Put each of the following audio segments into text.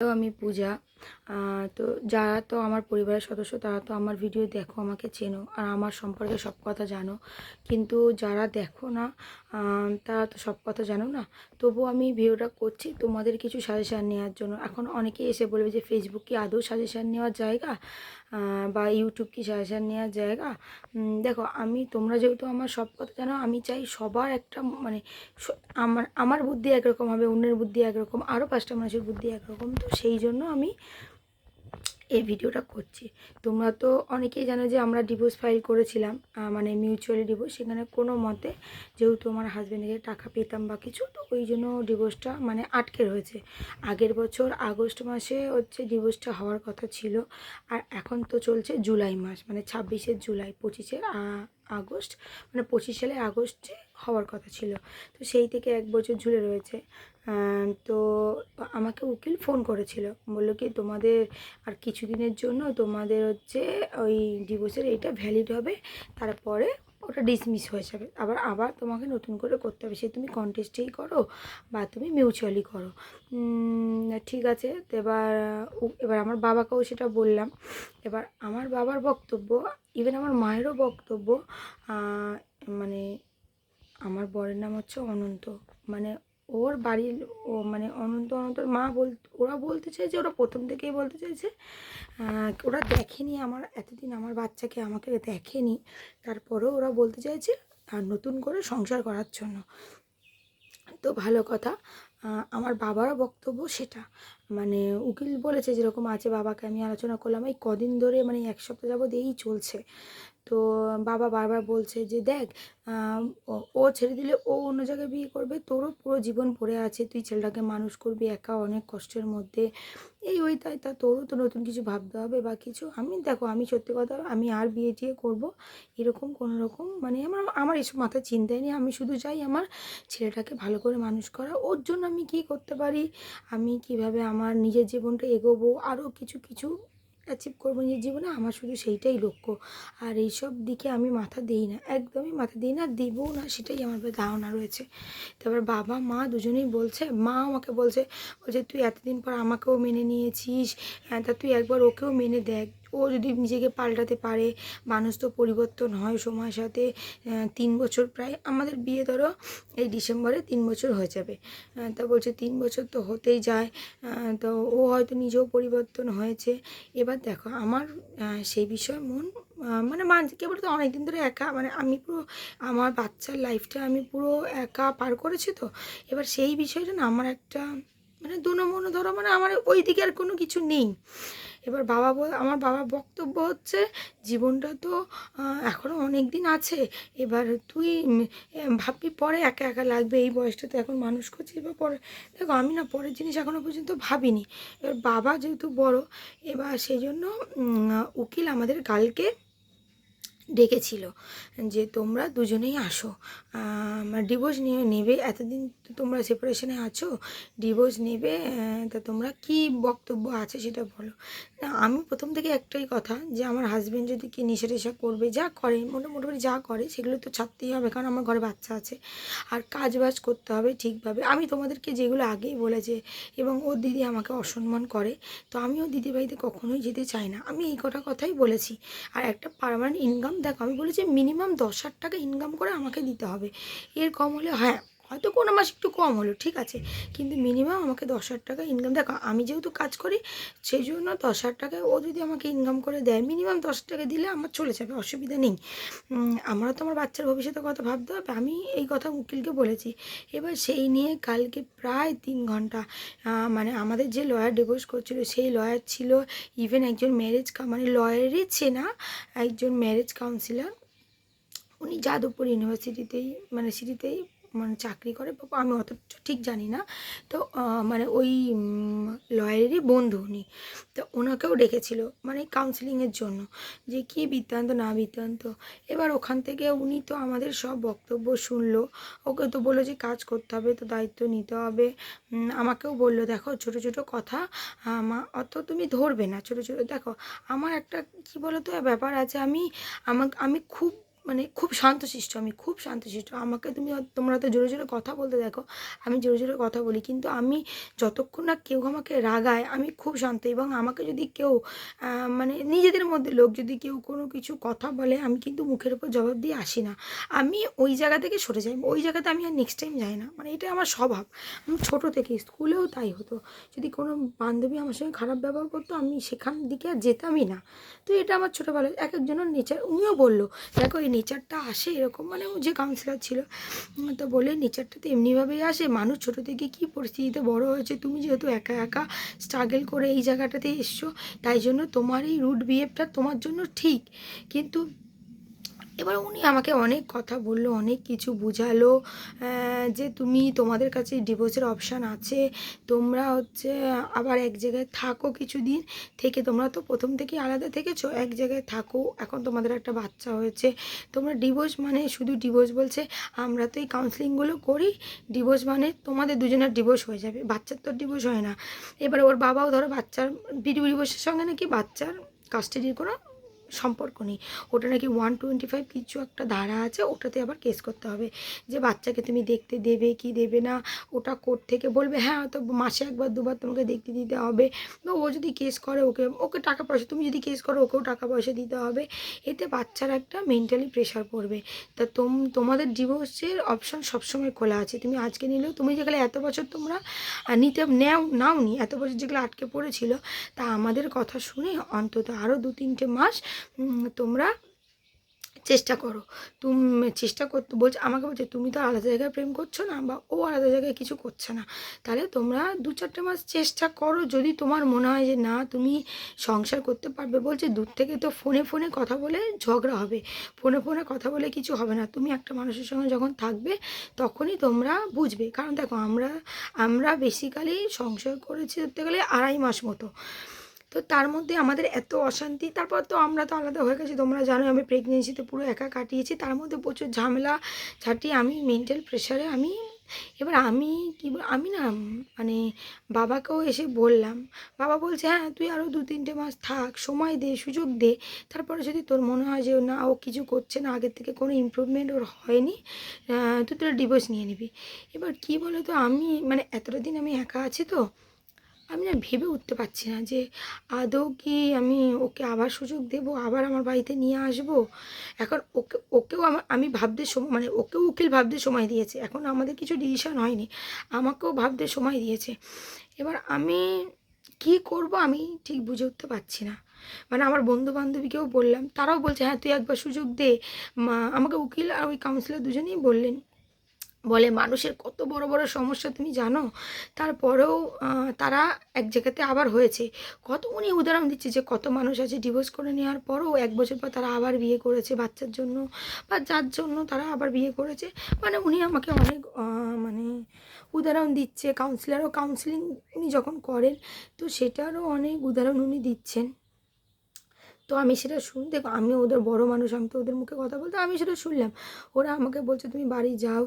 তো আমি পূজা। তো যারা তো আমার পরিবারের সদস্য তারা তো আমার ভিডিও দেখো, আমাকে চেনো আর আমার সম্পর্কে সব কথা জানো। কিন্তু যারা দেখো না তারা তো সব কথা জানো না। তবু আমি ভিডিওটা করছি তোমাদের কিছু সাজেশান নেওয়ার জন্য। এখন অনেকেই এসে বলবে যে ফেসবুক কি আদৌ সাজেশান নেওয়ার জায়গা, বা ইউটিউব কি সাজেশান নেওয়ার জায়গা। দেখো, তোমরা যেহেতু আমার সব কথা জানো, আমি চাই সবার একটা মানে আমার আমার বুদ্ধি একরকম হবে, অন্যের বুদ্ধি একরকম, আরও 5টা মানুষের বুদ্ধি একরকম। তো সেই জন্য আমি এই ভিডিওটা করছি। তোমরা তো অনেকেই জানো যে আমরা ডিভোর্স ফাইল করেছিলাম, মানে মিউচুয়ালি ডিভোর্স। সেখানে কোনো মতে যেহেতু আমার হাজব্যান্ডের টাকা পেতাম বা কিছু, তো ওই জন্য ডিভোর্সটা মানে আটকে রয়েছে। আগের বছর আগস্ট মাসে হচ্ছে ডিভোর্সটা হওয়ার কথা ছিল, আর এখন তো চলছে জুলাই মাস, মানে 26শে জুলাই, 25শে আগস্ট, মানে 25 সালে আগস্টে হওয়ার কথা ছিল। তো সেই থেকে 1 বছর ঝুলে রয়েছে। তো আমাকে উকিল ফোন করেছিল, বললো কি তোমাদের আর কিছুদিনের জন্য তোমাদের হচ্ছে ওই ডিভোর্সের এইটা ভ্যালিড হবে, তারপরে ওটা ডিসমিস হয়ে যাবে, আবার আবার তোমাকে নতুন করে করতে হবে, সে তুমি কন্টেস্টেই করো বা তুমি মিউচুয়ালি করো। ঠিক আছে। তো এবার আমার বাবাকেও সেটা বললাম। এবার আমার বাবার বক্তব্য, ইভেন আমার মায়েরও বক্তব্য, মানে আমার বরের নাম হচ্ছে অনন্ত, মানে ওর বাড়ির মানে অনন্তর মা ওরা বলতে চাই যে ওরা প্রথম থেকেই বলতে চাইছে, ওরা দেখেনি আমার এতদিন আমার বাচ্চাকে, আমাকে দেখেনি, তারপরেও ওরা বলতে চাইছে আর নতুন করে সংসার করার জন্য। তো ভালো কথা। আমার বাবারও বক্তব্য সেটা, মানে উকিল বলেছে যেরকম আছে, বাবাকে আমি আলোচনা করলাম এই কদিন ধরে, মানে 1 সপ্তাহ যাবৎ এই চলছে। তো বাবা বারবার বলছে যে দেখ, ও ছেড়ে দিলে ও অন্য জায়গায় বিয়ে করবে, তোরও পুরো জীবন পড়ে আছে, তুই ছেলেটাকে মানুষ করবি একা অনেক কষ্টের মধ্যে, এই ওই তাই তা, তোরও তো নতুন কিছু ভাবতে হবে বা কিছু। দেখো, আমি সত্যি কথা, আমি আর বিয়ে টিয়ে করবো এরকম কোনো রকম, মানে আমার আমার এসব মাথায় চিন্তাই নেই। আমি শুধু চাই আমার ছেলেটাকে ভালো করে মানুষ করা। ওর জন্য আমি কী করতে পারি, আমি কিভাবে আমার নিজের জীবনটা এগোবো, আরও কিছু কিছু অ্যাচিভ করবো নিজের জীবনে, আমার শুধু সেইটাই লক্ষ্য। আর এইসব দিকে আমি মাথা দিই না, একদমই মাথা দিই না, দিবও না, সেটাই আমার ধারণা রয়েছে। তারপর বাবা মা দুজনেই বলছে, মা আমাকে বলছে, তুই এতদিন পর আমাকেও মেনে নিয়েছিস, তা তুই একবার ওকেও মেনে দেখ, ও যদি নিজেকে পাল্টাতে পারে। মানুষ তো পরিবর্তন হয় সময়ের সাথে। 3 বছর প্রায় আমাদের বিয়ে, ধরো এই ডিসেম্বরে 3 বছর হয়ে যাবে। তা বলছে 3 বছর তো হতেই যায়, তো ও হয়তো নিজেও পরিবর্তন হয়েছে। এবার দেখো আমার সেই বিষয়ে মন মানে কে বলতো, অনেকদিন ধরে একা, মানে আমি পুরো আমার বাচ্চার লাইফটা আমি পুরো একা পার করেছি। তো এবার সেই বিষয়টা না আমার একটা মানে মনে ধরো, মানে আমার ওই দিকে আর কোনো কিছু নেই। এবার আমার বাবার বক্তব্য হচ্ছে, জীবনটা তো এখনও অনেক দিন আছে, এবার তুই ভাববি পরে একা একা লাগবে, এই বয়সটা তো এখন মানুষ করছিস, এবার পরে। দেখো, আমি না পরের জিনিস এখনও পর্যন্ত ভাবিনি। এবার বাবা যেহেতু বড়, এবার সেই জন্য উকিল আমাদের কালকে ডেকেছিল যে তোমরা দুজনেই আসো, ডিভোর্স নেবে, এতদিন তো তোমরা সেপারেশনে আছো, ডিভোর্স নেবে, তা তোমরা কি বক্তব্য আছে সেটা বলো। না, আমি প্রথম থেকে একটাই কথা, যে আমার হাজব্যান্ড যদি কি নেশা টেশা করবে, যা করে মোটামুটি যা করে সেগুলো তো ছাড়তেই হবে, কারণ আমার ঘরে বাচ্চা আছে, আর কাজ বাজ করতে হবে ঠিকভাবে। আমি তোমাদেরকে যেগুলো আগেই বলেছে, এবং ওর দিদি আমাকে অসম্মান করে, তো আমিও দিদিভাইতে কখনোই যেতে চাই না, আমি এই কথাই বলেছি। আর একটা পার্মানেন্ট ইনকাম, দেখো আমি বলেছি মিনিমাম 10,000 টাকা ইনকাম করে আমাকে দিতে হবে, এর কম হলে হ্যাঁ হয়তো কোনো মাস একটু কম হলো ঠিক আছে, কিন্তু মিনিমাম আমাকে 10,000 টাকা ইনকাম। দেখো, আমি যেহেতু কাজ করি সেই জন্য 10,000 টাকায় ও যদি আমাকে ইনকাম করে দেয়, মিনিমাম 10 টাকা দিলে আমার চলে যাবে, অসুবিধা নেই। আমারও তো আমার বাচ্চার ভবিষ্যতের কথা ভাবতে হবে, আমি এই কথা উকিলকে বলেছি। এবার সেই নিয়ে কালকে প্রায় 3 ঘন্টা, মানে আমাদের যে লয়ার ডিভোর্স করছিল সেই লয়ার ছিল, ইভেন একজন মানে লয়ারই চেনা একজন ম্যারেজ কাউন্সিলর, উনি যাদবপুর ইউনিভার্সিটিতেই মানে সিটিতেই মানে চাকরি করে, আমি অত ঠিক জানি না। তো মানে ওই লয়ারেরই বন্ধু উনি, তো ওনাকেও ডেকেছিল মানে কাউন্সিলিংয়ের জন্য, যে কী বৃত্তান্ত না বৃত্তান্ত। এবার ওখান থেকে উনি তো আমাদের সব বক্তব্য শুনলো, ওকে তো বললো যে কাজ করতে হবে, তো দায়িত্ব নিতে হবে। আমাকেও বললো, দেখো ছোটো ছোটো কথা অত তুমি ধরবে না, ছোটো ছোটো দেখো, আমার একটা কী বলো তো ব্যাপার আছে, আমি খুব মানে খুব শান্তশিষ্ট, আমি খুব শান্তশিষ্ট। আমাকে তোমরা তো জোরে জোরে কথা বলতে দেখো, আমি জোরে জোরে কথা বলি, কিন্তু আমি যতক্ষণ না কেউ আমাকে রাগায় আমি খুব শান্ত। এবং আমাকে যদি কেউ মানে নিজেদের মধ্যে লোক যদি কেউ কোনো কিছু কথা বলে, আমি কিন্তু মুখের উপর জবাব দিয়ে আসি না, আমি ওই জায়গা থেকে সরে যাই, ওই জায়গাতে আমি আর নেক্সট টাইম যাই না। মানে এটা আমার স্বভাব। আমি ছোটো থেকে, স্কুলেও তাই হতো, যদি কোনো বান্ধবী আমার সঙ্গে খারাপ ব্যবহার করতো আমি সেখান দিকে আর যেতামই না। তো এটা আমার ছোটোবেলায় এক একজনের নেচার। উনিও বললো দেখো এই নেচারটা আসে এরকম, মানে ও যে কাউন্সিলর ছিল তো বলে নেচারটা তো এমনিভাবেই আসে, মানুষ ছোটো থেকে কী পরিস্থিতিতে বড় হয়েছে, তুমি যেহেতু একা একা স্ট্রাগল করে এই জায়গাটাতে এসছো, তাই জন্য তোমার এই রুড বিহেভটা তোমার জন্য ঠিক। কিন্তু এবার উনি আমাকে অনেক কথা বললো, অনেক কিছু বুঝালো, যে তোমাদের কাছে ডিভোর্সের অপশান আছে, তোমরা হচ্ছে আবার এক জায়গায় থাকো কিছুদিন থেকে, তোমরা তো প্রথম থেকেই আলাদা থেকেছো, এক জায়গায় থাকো, এখন তোমাদের একটা বাচ্চা হয়েছে, তোমরা ডিভোর্স মানে শুধু ডিভোর্স বলছে, আমরা তো এই কাউন্সিলিংগুলো করি, ডিভোর্স মানে তোমাদের দুজনের ডিভোর্স হয়ে যাবে, বাচ্চার তো ডিভোর্স হয় না। এবার ওর বাবাও ধরো বাচ্চার ডিভোর্সের সঙ্গে নাকি বাচ্চার কাস্টাডির কোনো সম্পর্ক নেই, ওটা নাকি 125 কিছু একটা ধারা আছে, ওটাতে আবার কেস করতে হবে যে বাচ্চাকে তুমি দেখতে দেবে কি দেবে না, ওটা কোর্ট থেকে বলবে হ্যাঁ তো মাসে একবার দুবার তোমাকে দেখতে দিতে হবে, বা ও যদি কেস করে ওকে ওকে টাকা পয়সা, তুমি যদি কেস করো ওকেও টাকা পয়সা দিতে হবে, এতে বাচ্চার একটা মেন্টালি প্রেশার পড়বে। তা তোমাদের ডিভোর্সের অপশান সবসময় খোলা আছে, তুমি আজকে নিলেও, তুমি যেগুলো এত বছর তোমরা নাওনি, এত বছর যেগুলো আটকে পড়েছিল, তা আমাদের কথা শুনে অন্তত আরও 2-3টে মাস তোমরা চেষ্টা করো। চেষ্টা করতে বলছে, আমাকে বলছে তুমি তো আলাদা জায়গায় প্রেম করছো না, বা ও আলাদা জায়গায় কিছু করছে না, তাহলে তোমরা 2-4টে মাস চেষ্টা করো, যদি তোমার মনে হয় যে না তুমি সংসার করতে পারবে। বলছে দূর থেকে তো ফোনে ফোনে কথা বলে ঝগড়া হবে, ফোনে ফোনে কথা বলে কিছু হবে না, তুমি একটা মানুষের সঙ্গে যখন থাকবে তখনই তোমরা বুঝবে। কারণ দেখো আমরা বেসিক্যালি সংসার করেছি ধরতে গেলে 2.5 মাস মতো, তো তার মধ্যে আমাদের এত অশান্তি, তারপর তো আমরা তো আলাদা হয়ে গেছি, তোমরা জানো আমি প্রেগনেন্সিতে পুরো একা কাটিয়েছি, তার মধ্যে প্রচুর ঝামেলা ঝাঁটি, আমি মেন্টাল প্রেশারে এবার আমি না মানে বাবাকেও এসে বললাম, বাবা বলছে হ্যাঁ তুই আরও 2-3টে মাস থাক, সময় দে, সুযোগ দে, তারপরে যদি তোর মনে হয় যে না ও কিছু করছে না, আগের থেকে কোনো ইমপ্রুভমেন্ট ওর হয়নি, তুই তোর ডিভোর্স নিয়ে নিবি। এবার কি বলো তো, আমি মানে এতটা দিন আমি একা আছি, তো আমি না ভেবে উঠতে পারছি না যে আদৌ কি আমি ওকে আবার সুযোগ দেব, আবার আমার বাড়িতে নিয়ে আসব। এখন ওকেও আমি ভাবতে সময়, মানে ওকেও উকিল ভাবতে সময় দিয়েছে, এখন আমাদের কিছু ডিসিশন হয়নি, আমাকেও ভাবতে সময় দিয়েছে। এবার আমি কি করব আমি ঠিক বুঝে উঠতে পারছি না। মানে আমার বন্ধু বান্ধবীকেও বললাম, তারাও বলছে হ্যাঁ তুই একবার সুযোগ দে। আমাকে উকিল আর ওই কাউন্সিলর দুজনেই বললেন, বলে মানুষের কত বড় বড় সমস্যা তুমি জানো, তারপরেও তারা এক জায়গাতে আবার হয়েছে। উনি উদাহরণ দিচ্ছে যে কত মানুষ আছে ডিভোর্স করে নেওয়ার পরও 1 বছর পর তারা আবার বিয়ে করেছে বাচ্চার জন্য, বা যার জন্য তারা আবার বিয়ে করেছে। মানে উনি আমাকে অনেক মানে উদাহরণ দিচ্ছে, কাউন্সিলিং উনি যখন করেন তো সেটারও অনেক উদাহরণ উনি দিচ্ছেন। তো আমি সেটা দেখো আমি ওদের বড় মানুষ, আমি তো ওদের মুখে কথা বলতে, আমি সেটা শুনলাম। ওরা আমাকে বলছে তুমি বাড়ি যাও,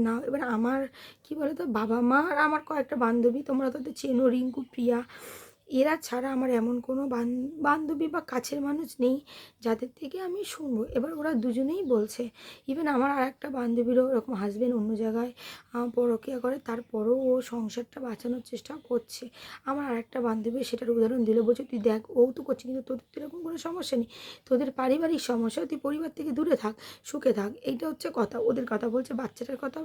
নাও। এবার আমার কী বলো তো, বাবা মা আর আমার কয়েকটা বান্ধবী, তোমরা তো চেনো, রিঙ্কু, প্রিয়া, এরা ছাড়া আমার এমন কোনো বান্ধবী বা কাছের মানুষ নেই যাদের থেকে আমি শুনবো। এবার ওরা দুজনেই বলছে, ইভেন আমার আর একটা বান্ধবীরও ওরকম হাজব্যান্ড অন্য জায়গায় পরকীয়া করে, তারপরেও ও সংসারটা বাঁচানোর চেষ্টা করছে। আমার আর একটা বান্ধবী সেটার উদাহরণ দিল, বলছে তুই দেখ ও তো করছে, কিন্তু তোদের তো এরকম কোনো সমস্যা নেই, তোদের পারিবারিক সমস্যা, তুই পরিবার থেকে দূরে থাক, সুখে থাক, এইটা হচ্ছে কথা। ওদের কথা বলছে, বাচ্চাটার কথা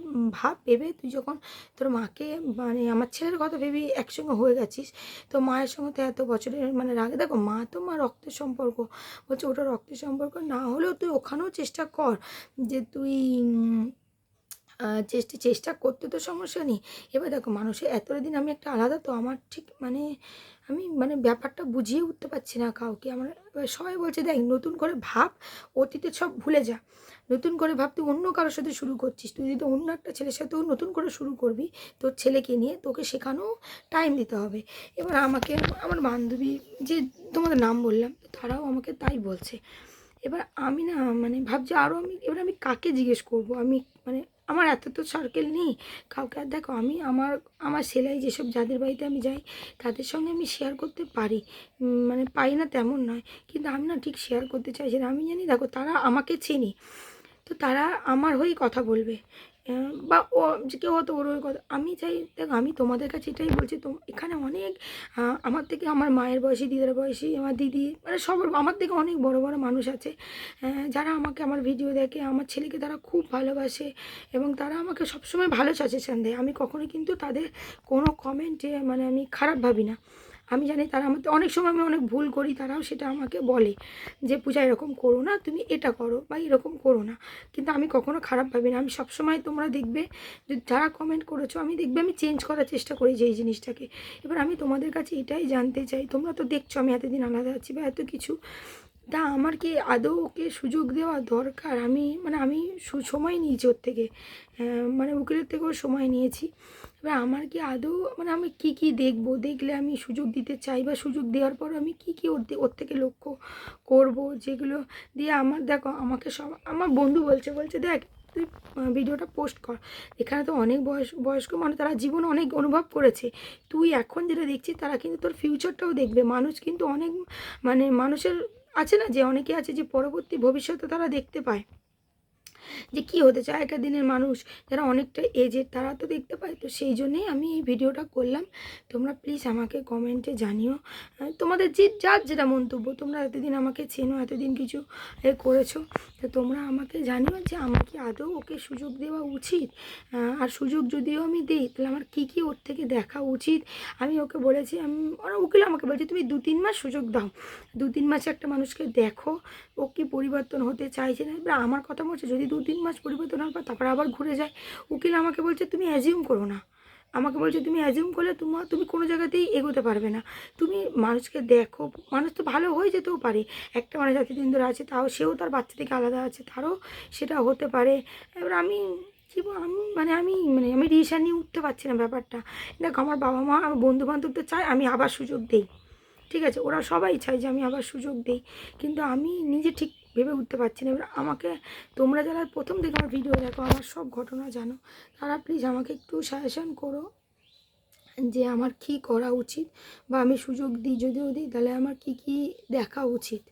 ভেবে তুই যখন তোর মাকে, মানে আমার ছেলের কথা ভেবে একসঙ্গে হয়ে গেছিস, তো মায়ের সঙ্গে তো এত বছরের মানে রাগে, দেখো মা তো মা রক্তের সম্পর্ক, বলছে ওটা রক্তের সম্পর্ক না হলেও তুই ওখানেও চেষ্টা কর, যে তুই চেষ্টা করতে তো সমস্যা নেই। এবার দেখো মানুষের এতটা দিন আমি একটা আলাদা, তো আমার ঠিক মানে আমি মানে ব্যাপারটা বুঝিয়ে উঠতে পারছি না কাউকে। আমার সবাই বলছে দেখ নতুন করে ভাব, অতীতের সব ভুলে যা, নতুন করে ভাব, তুই অন্য কারোর সাথে শুরু করছিস, তুই যদি অন্য একটা ছেলের সাথেও নতুন করে শুরু করবি, তোর ছেলেকে নিয়ে তোকে শেখানো টাইম দিতে হবে। এবার আমাকে আমার বান্ধবী যে তোমাদের নাম বললাম, তারাও আমাকে তাই বলছে। এবার আমি না মানে ভাবছি আরও, এবার আমি কাকে জিজ্ঞেস করব, আমি মানে আমার এত তো সার্কেল নেই কাউকে। আর দেখো আমি আমার সেলাই যেসব যাদের বাড়িতে আমি যাই তাদের সঙ্গে আমি শেয়ার করতে পারি, মানে পারি না তেমন নয়, কিন্তু আমি না ঠিক শেয়ার করতে চাইছি না। আমি জানি দেখো তারা আমাকে চেনে, তো তারা আমার হয়েই কথা বলবে, বা ও যে কেউ হয়তো ওর হয়ে কথা। আমি চাই দেখো আমি তোমাদের কাছে এটাই বলছি, তো এখানে অনেক আমার থেকে আমার মায়ের বয়সী, দিদার বয়সী, আমার দিদি, মানে সবার আমার থেকে অনেক বড় বড় মানুষ আছে যারা আমাকে আমার ভিডিও দেখে, আমার ছেলেকে তারা খুব ভালোবাসে এবং তারা আমাকে সবসময় ভালো সাজেশান দেয়। আমি কখনোই কিন্তু তাদের কোনো কমেন্টে মানে আমি খারাপ ভাবি না। আমি জানি তারা আমাকে অনেক সময় আমি অনেক ভুল করি, তারাও সেটা আমাকে বলে যে পূজা এরকম করো না, তুমি এটা করো বা এরকম করো না, কিন্তু আমি কখনো খারাপ ভাবি না। আমি সবসময় তোমরা দেখবে যে যারা কমেন্ট করেছো আমি দেখবে আমি চেঞ্জ করার চেষ্টা করি যে এই জিনিসটাকে। এবার আমি তোমাদের কাছে এটাই জানতে চাই, তোমরা তো দেখছো আমি এতদিন আলাদা আছি বা এত কিছু, তা আমার কি আদৌ ওকে সুযোগ দেওয়া দরকার? আমি সময় নিয়েছি ওর থেকে, মানে উকিলের থেকেও সময় নিয়েছি। এবার আমার কি আদৌ মানে আমি কি কি দেখবো, দেখলে আমি সুযোগ দিতে চাই, বা সুযোগ দেওয়ার পর আমি কি কি ওর থেকে লক্ষ্য করব, যেগুলো দিয়ে আমার দেখো আমাকে সব আমার বন্ধু বলছে দেখ তুই ভিডিওটা পোস্ট কর, এখানে তো অনেক বয়স্ক মানে তারা জীবন অনেক অনুভব করেছে, তুই এখন যেটা দেখছিস তারা কিন্তু তোর ফিউচারটাও দেখবে। মানুষ কিন্তু অনেক মানে মানুষের আছে না, যে অনেকে আছে যে পরবর্তী ভবিষ্যতে তারা দেখতে পায় যে কী হতে চায়। আগেকার দিনের মানুষ যারা অনেকটা এজেড তারা তো দেখতে পায়। তো সেই জন্যেই আমি এই ভিডিওটা করলাম। তোমরা প্লিজ আমাকে কমেন্টে জানিও তোমাদের যার যেটা মন্তব্য। তোমরা এতদিন আমাকে চেনো, এতদিন কিছু করেছো, তো তোমরা আমাকে জানিও যে আমার কি আদৌ ওকে সুযোগ দেওয়া উচিত, আর সুযোগ যদিও আমি দিই তাহলে আমার কী কী ওর থেকে দেখা উচিত। আমি ওকে বলেছি, উকিল আমাকে বলছে তুমি 2-3 মাস সুযোগ দাও, 2-3 মাসে একটা মানুষকে দেখো ও কি পরিবর্তন হতে চাইছে না। এবার আমার কথা বলছে যদি 2-3 মাস পরিবর্তন হওয়ার পর তারপর আবার ঘুরে যায়। উকিল আমাকে বলছে তুমি অ্যাজিউম করো না, আমাকে বলছে তুমি অ্যাজিউম করলে তুমি কোনো জায়গাতেই এগোতে পারবে না, তুমি মানুষকে দেখো। মানুষ তো ভালো হয়ে যেতেও পারে, একটা মানুষ এতদিন ধরে আছে তাও সেও তার বাচ্চা থেকে আলাদা আছে, তারও সেটা হতে পারে। এবার আমি আমি ডিসিশান নিয়ে উঠতে পারছি না ব্যাপারটা। দেখো আমার বাবা মা আমার বন্ধুবান্ধব তো চায় আমি আবার সুযোগ দিই, ঠিক আছে, ওরা সবাই চায় যে আমি আবার সুযোগ দিই, কিন্তু আমি নিজে ঠিক ভেবে উঠতে পারছি না। এবার আমাকে তোমরা যারা প্রথম থেকে আমার ভিডিও দেখো, আমার সব ঘটনা জানো, তারা প্লিজ আমাকে একটু সাজেশন করো যে আমার কী করা উচিত, বা আমি সুযোগ দিই যদিও দিই তাহলে আমার কী কী দেখা উচিত।